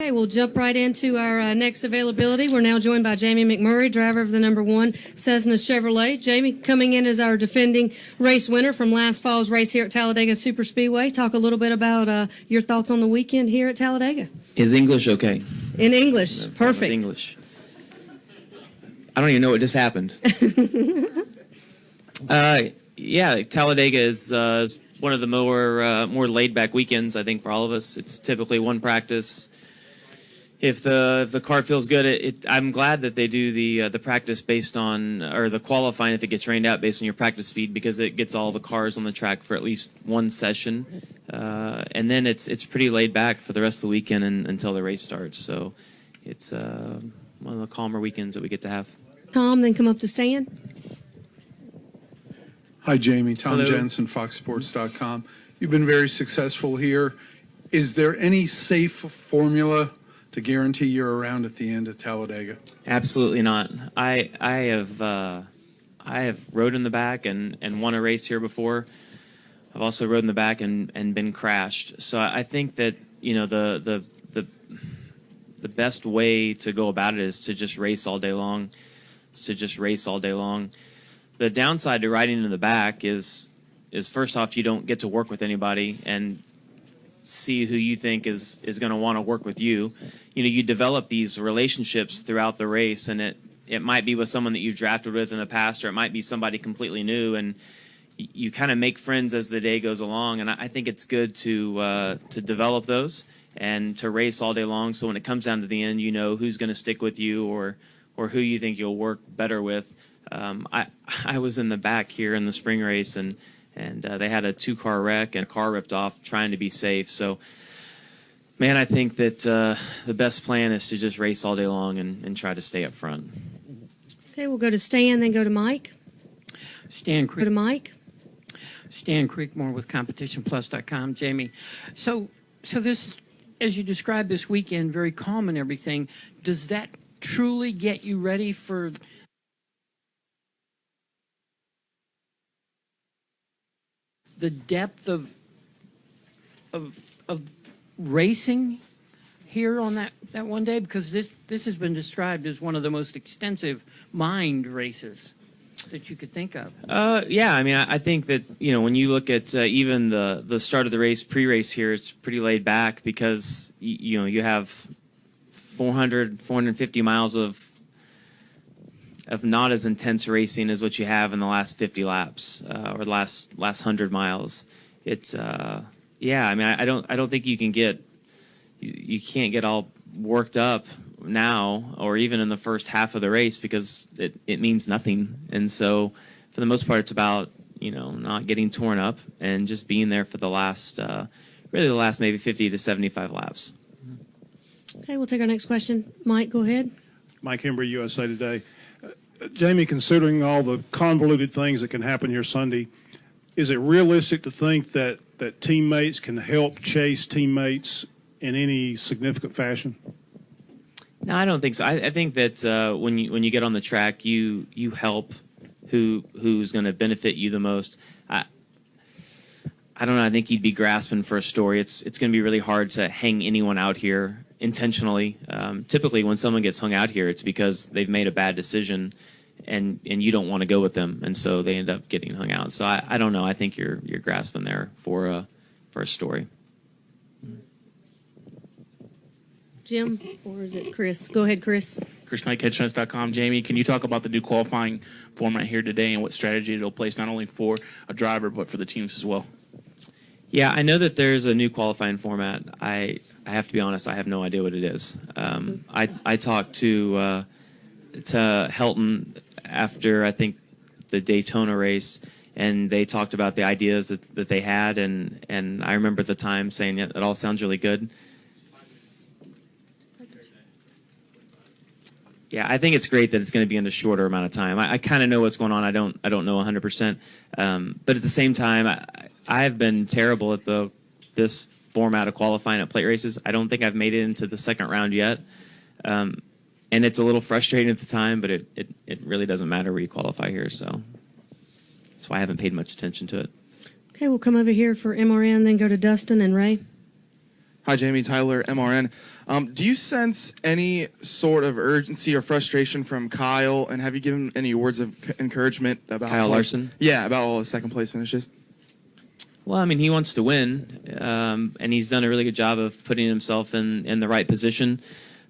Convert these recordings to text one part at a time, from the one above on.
Okay, we'll jump right into our next availability. We're now joined by Jamie McMurray, driver of the number 1 Cessna Chevrolet. Jamie, coming in as our defending race winner from last fall's race here at Talladega Superspeedway. Talk a little bit about your thoughts on the weekend here at Talladega. Is English okay? In English, perfect. English. I don't even know what just happened. Yeah, Talladega is one of the more laid-back weekends, I think, for all of us. It's typically one practice. If the car feels good, I'm glad that they do the practice based on, or the qualifying if it gets rained out based on your practice speed, because it gets all the cars on the track for at least one session, and then it's pretty laid back for the rest of the weekend until the race starts. So it's one of the calmer weekends that we get to have. Tom, then come up to Stan. Hi, Jamie. Tom Hello. Jensen, FoxSports.com. You've been very successful here. Is there any safe formula to guarantee you're around at the end of Talladega? Absolutely not. I have rode in the back and won a race here before. I've also rode in the back and been crashed. So I think that, you know, the best way to go about it is to just race all day long. The downside to riding in the back is first off, you don't get to work with anybody and see who you think is going to want to work with you. You know, you develop these relationships throughout the race, and it might be with someone that you've drafted with in the past, or it might be somebody completely new, and you kind of make friends as the day goes along. And I think it's good to develop those and to race all day long, so when it comes down to the end, you know who's going to stick with you or who you think you'll work better with. I was in the back here in the spring race, and they had a 2-car wreck and a car ripped off trying to be safe. So, man, I think that the best plan is to just race all day long and try to stay up front. Okay, we'll go to Stan, then go to Mike. Stan Go to Mike. Stan Creekmore with CompetitionPlus.com. Jamie, so this, as you described this weekend, very calm and everything, does that truly get you ready for the depth of racing here on that one day? Because this has been described as one of the most extensive mind races that you could think of. Yeah, I mean, I think that, you know, when you look at even the start of the race, pre-race here, it's pretty laid back because, you know, you have 450 miles of not as intense racing as what you have in the last 50 laps or the last 100 miles. It's yeah, I mean, I don't think you can't get all worked up now or even in the first half of the race because it means nothing. And so for the most part, it's about, you know, not getting torn up and just being there for the last really the last maybe 50 to 75 laps. Okay, we'll take our next question. Mike, go ahead. Mike Hembry, USA Today. Jamie, considering all the convoluted things that can happen here Sunday, is it realistic to think that teammates can help chase teammates in any significant fashion? No, I don't think so. I think that when you get on the track, you help who's going to benefit you the most. I don't know. I think you'd be grasping for a story. It's going to be really hard to hang anyone out here intentionally. Typically, when someone gets hung out here, it's because they've made a bad decision, and you don't want to go with them, and so they end up getting hung out. So I don't know. I think you're grasping there for a story. Jim, or is it Chris? Go ahead, Chris. Chris Knight, Headstrengths.com. Jamie, can you talk about the new qualifying format here today and what strategy it'll place not only for a driver but for the teams as well? Yeah, I know that there's a new qualifying format. I have to be honest, I have no idea what it is. I talked to Helton after, I think, the Daytona race, and they talked about the ideas that they had, and I remember at the time saying, yeah, it all sounds really good. Yeah, I think it's great that it's going to be in a shorter amount of time. I kind of know what's going on. I don't know 100%. But at the same time, I have been terrible at this format of qualifying at plate races. I don't think I've made it into the second round yet. And it's a little frustrating at the time, but it really doesn't matter where you qualify here. So that's why I haven't paid much attention to it. Okay, we'll come over here for MRN, then go to Dustin and Ray. Hi, Jamie. Tyler, MRN. Do you sense any sort of urgency or frustration from Kyle? And have you given any words of encouragement about Kyle Larson? Yeah, about all his second place finishes. Well, I mean, he wants to win, and he's done a really good job of putting himself in the right position.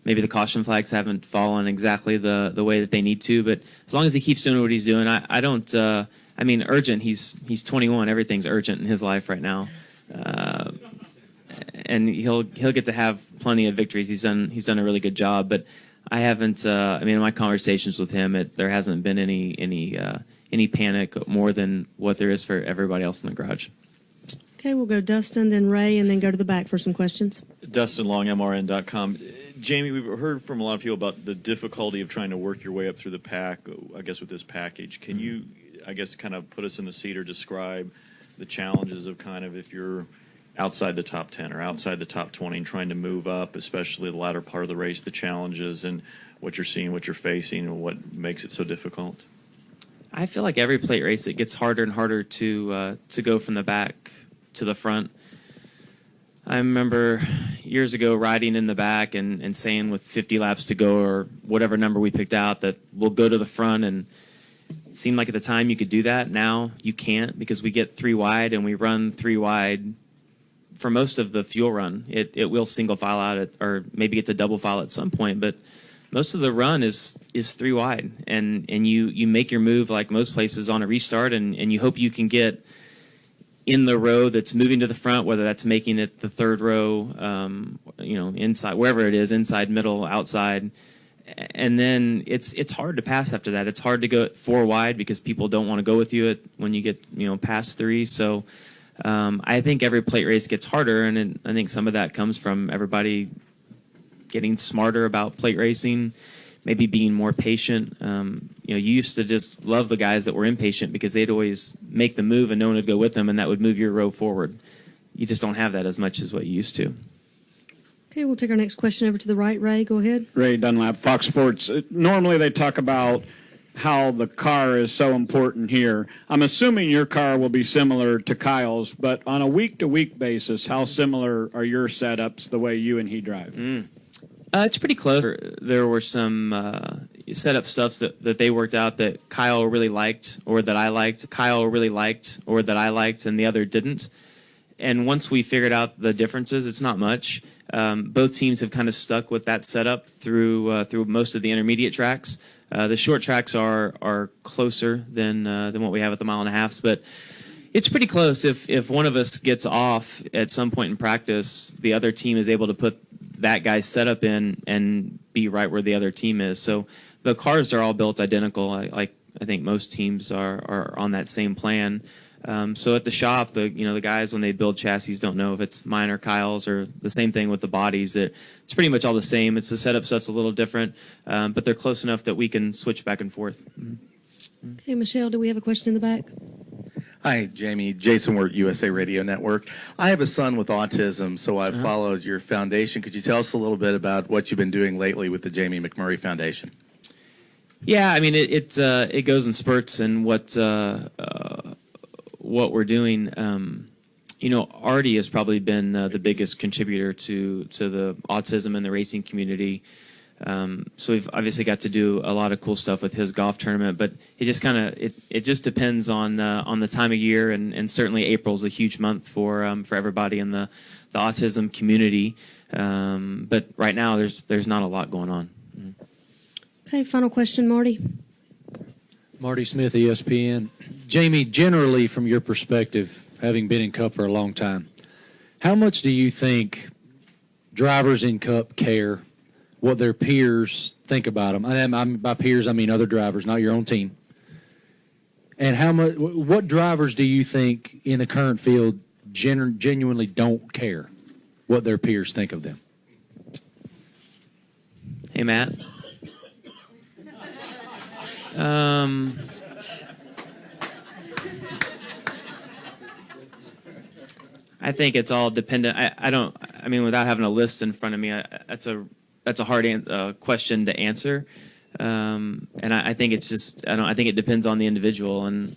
Maybe the caution flags haven't fallen exactly the way that they need to, but as long as he keeps doing what he's doing, I don't. I mean, urgent. He's 21. Everything's urgent in his life right now, and he'll get to have plenty of victories. He's done a really good job, but I haven't. I mean, in my conversations with him, there hasn't been any panic more than what there is for everybody else in the garage. Okay, we'll go Dustin, then Ray, and then go to the back for some questions. Dustin Long, MRN.com. Jamie, we've heard from a lot of people about the difficulty of trying to work your way up through the pack, I guess, with this package. Can you, I guess, kind of put us in the seat or describe the challenges of kind of if you're outside the top 10 or outside the top 20 and trying to move up, especially the latter part of the race, the challenges and what you're seeing, what you're facing, and what makes it so difficult? I feel like every plate race, it gets harder and harder to go from the back to the front. I remember years ago riding in the back and saying with 50 laps to go or whatever number we picked out that we'll go to the front, and it seemed like at the time you could do that. Now you can't because we get 3 wide and we run 3 wide for most of the fuel run. It will single file out or maybe it's a double file at some point, but most of the run is 3 wide, and you make your move like most places on a restart, and you hope you can get in the row that's moving to the front, whether that's making it the third row, inside, wherever it is, inside, middle, outside. And then it's hard to pass after that. It's hard to go 4 wide because people don't want to go with you when you get past 3. So I think every plate race gets harder, and I think some of that comes from everybody getting smarter about plate racing, maybe being more patient. You used to just love the guys that were impatient because they'd always make the move and no one would go with them, and that would move your row forward. You just don't have that as much as what you used to. Okay, we'll take our next question over to the right. Ray, go ahead. Ray Dunlap, Fox Sports. Normally they talk about how the car is so important here. I'm assuming your car will be similar to Kyle's, but on a week-to-week basis, how similar are your setups the way you and he drive? It's pretty close. There were some setup stuffs that they worked out that Kyle really liked or that I liked. Kyle really liked or that I liked and the other didn't. And once we figured out the differences, it's not much. Both teams have kind of stuck with that setup through most of the intermediate tracks. The short tracks are closer than what we have at the 1.5 miles, but it's pretty close. If one of us gets off at some point in practice, the other team is able to put that guy's setup in and be right where the other team is. So the cars are all built identical. I think most teams are on that same plan. So at the shop, the guys when they build chassis don't know if it's mine or Kyle's, or the same thing with the bodies. It's pretty much all the same. It's the setup stuff's a little different, but they're close enough that we can switch back and forth. Okay, Michelle, do we have a question in the back? Hi, Jamie. Jason Wirt, USA Radio Network. I have a son with autism, so I've followed your foundation. Could you tell us a little bit about what you've been doing lately with the Jamie McMurray Foundation? Yeah, I mean it goes in spurts, and what we're doing. Artie has probably been the biggest contributor to the autism and the racing community. So we've obviously got to do a lot of cool stuff with his golf tournament, but it just it just depends on the time of year, and certainly April's a huge month for everybody in the autism community. But right now there's not a lot going on. Okay, final question, Marty. Marty Smith, ESPN. Jamie, generally from your perspective, having been in Cup for a long time, how much do you think drivers in Cup care what their peers think about them? And by peers, I mean other drivers, not your own team. And what drivers do you think in the current field genuinely don't care what their peers think of them? Hey, Matt. I think it's all dependent. I mean, without having a list in front of me, that's a hard question to answer. And I think it's just, I think it depends on the individual, and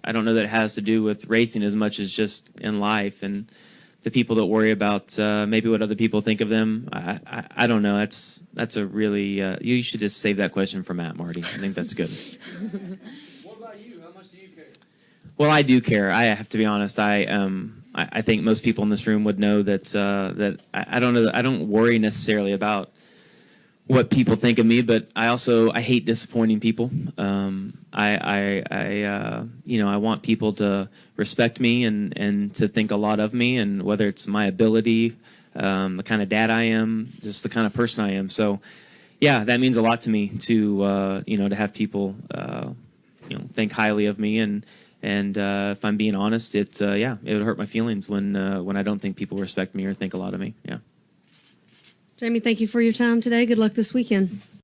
I don't know that it has to do with racing as much as just in life. And the people that worry about maybe what other people think of them. I don't know. That's a really you should just save that question for Matt, Marty. I think that's good. What about you? How much do you care? Well, I do care. I have to be honest. I think most people in this room would know that I don't know. I don't worry necessarily about what people think of me, but I hate disappointing people. I want people to respect me and to think a lot of me, and whether it's my ability, the kind of dad I am, just the kind of person I am. So, yeah, that means a lot to me to to have people think highly of me, and if I'm being honest, it would hurt my feelings when I don't think people respect me or think a lot of me. Yeah. Jamie, thank you for your time today. Good luck this weekend.